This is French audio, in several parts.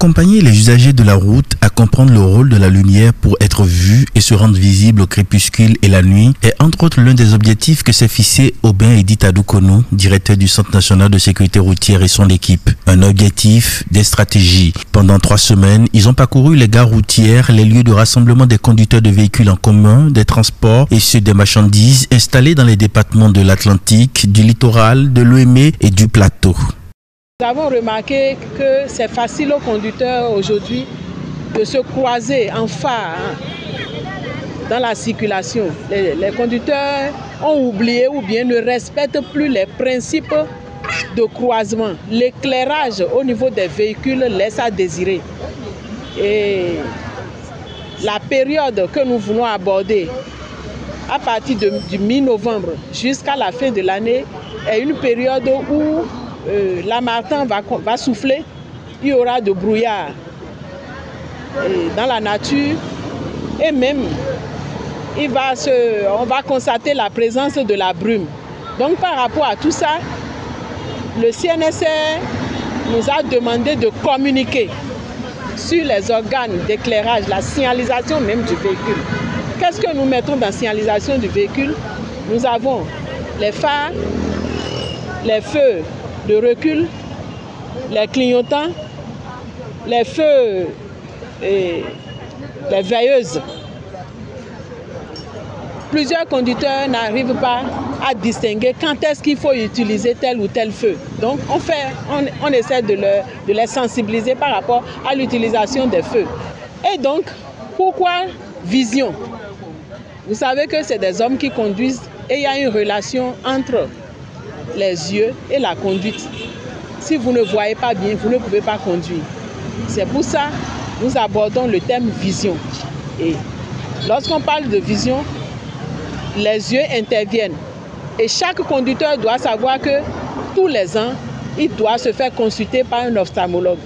accompagner les usagers de la route à comprendre le rôle de la lumière pour être vue et se rendre visible au crépuscule et la nuit est entre autres l'un des objectifs que s'est fixé Aubin Edith Adoukonou, directeur du Centre national de sécurité routière et son équipe. Un objectif, des stratégies. Pendant 3 semaines, ils ont parcouru les gares routières, les lieux de rassemblement des conducteurs de véhicules en commun, des transports et ceux des marchandises installés dans les départements de l'Atlantique, du littoral, de l'Ouémé et du plateau. Nous avons remarqué que c'est facile aux conducteurs aujourd'hui de se croiser en phare dans la circulation. Les conducteurs ont oublié ou bien ne respectent plus les principes de croisement. L'éclairage au niveau des véhicules laisse à désirer. Et la période que nous voulons aborder à partir du mi-novembre jusqu'à la fin de l'année est une période où l'harmattan va souffler, il y aura de brouillard dans la nature et même on va constater la présence de la brume. Donc par rapport à tout ça, le CNSR nous a demandé de communiquer sur les organes d'éclairage, la signalisation même du véhicule. Qu'est-ce que nous mettons dans la signalisation du véhicule? Nous avons les phares, les feux de recul, les clignotants, les feux et les veilleuses. Plusieurs conducteurs n'arrivent pas à distinguer quand est-ce qu'il faut utiliser tel ou tel feu. Donc on essaie de les sensibiliser par rapport à l'utilisation des feux. Et donc, pourquoi vision? Vous savez que c'est des hommes qui conduisent et il y a une relation entre les yeux et la conduite. Si vous ne voyez pas bien, vous ne pouvez pas conduire. C'est pour ça que nous abordons le thème vision. Et lorsqu'on parle de vision, les yeux interviennent. Et chaque conducteur doit savoir que tous les ans, il doit se faire consulter par un ophtalmologue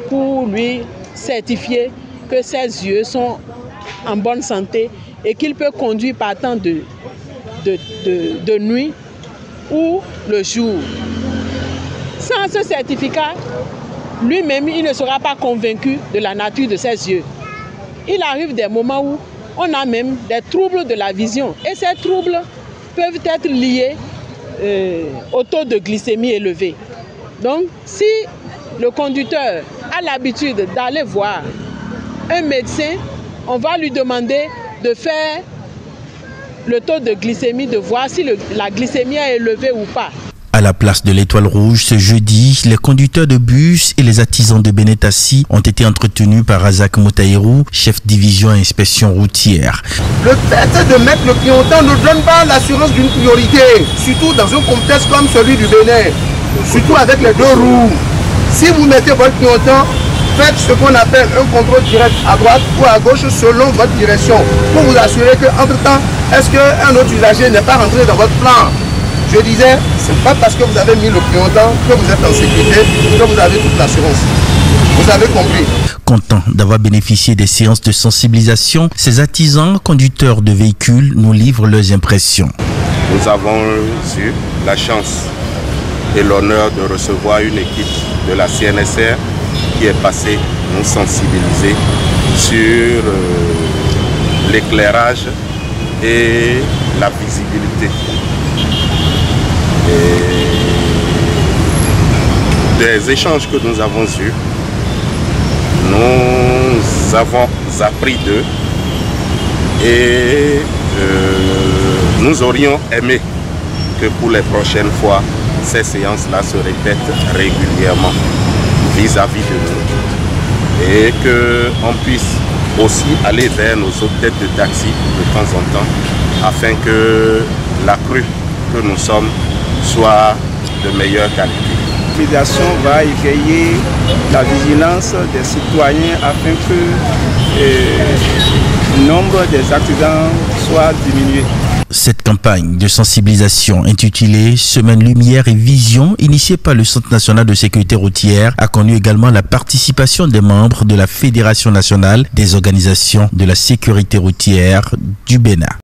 pour lui certifier que ses yeux sont en bonne santé et qu'il peut conduire par temps de nuit ou le jour. Sans ce certificat, lui-même, il ne sera pas convaincu de la nature de ses yeux. Il arrive des moments où on a même des troubles de la vision. Et ces troubles peuvent être liés au taux de glycémie élevé. Donc, si le conducteur a l'habitude d'aller voir un médecin, on va lui demander de faire le taux de glycémie, de voir si la glycémie est élevée ou pas. À la place de l'Étoile Rouge, ce jeudi, les conducteurs de bus et les artisans de Benetassi ont été entretenus par Razak Moutaïrou, chef division inspection routière. Le fait de mettre le clignotant ne donne pas l'assurance d'une priorité, surtout dans un contexte comme celui du Bénin, surtout avec les 2 roues. Si vous mettez votre clignotant, faites ce qu'on appelle un contrôle direct à droite ou à gauche selon votre direction, pour vous assurer qu'entre-temps, est-ce qu'un autre usager n'est pas rentré dans votre plan? Je disais, ce n'est pas parce que vous avez mis le clignotant que vous êtes en sécurité, que vous avez toute l'assurance. Vous avez compris. Content d'avoir bénéficié des séances de sensibilisation, ces artisans conducteurs de véhicules nous livrent leurs impressions. Nous avons eu la chance et l'honneur de recevoir une équipe de la CNSR qui est passée nous sensibiliser sur l'éclairage et la visibilité. Des échanges que nous avons eus, nous avons appris d'eux et nous aurions aimé que pour les prochaines fois, ces séances-là se répètent régulièrement vis-à-vis de nous et qu'on puisse aussi aller vers nos autres têtes de taxi de temps en temps afin que la crue que nous sommes soit de meilleure qualité. La médiation va éveiller la vigilance des citoyens afin que le nombre des accidents soit diminué. Cette campagne de sensibilisation intitulée Semaine Lumière et Vision, initiée par le Centre national de sécurité routière, a connu également la participation des membres de la Fédération nationale des organisations de la sécurité routière du Bénin.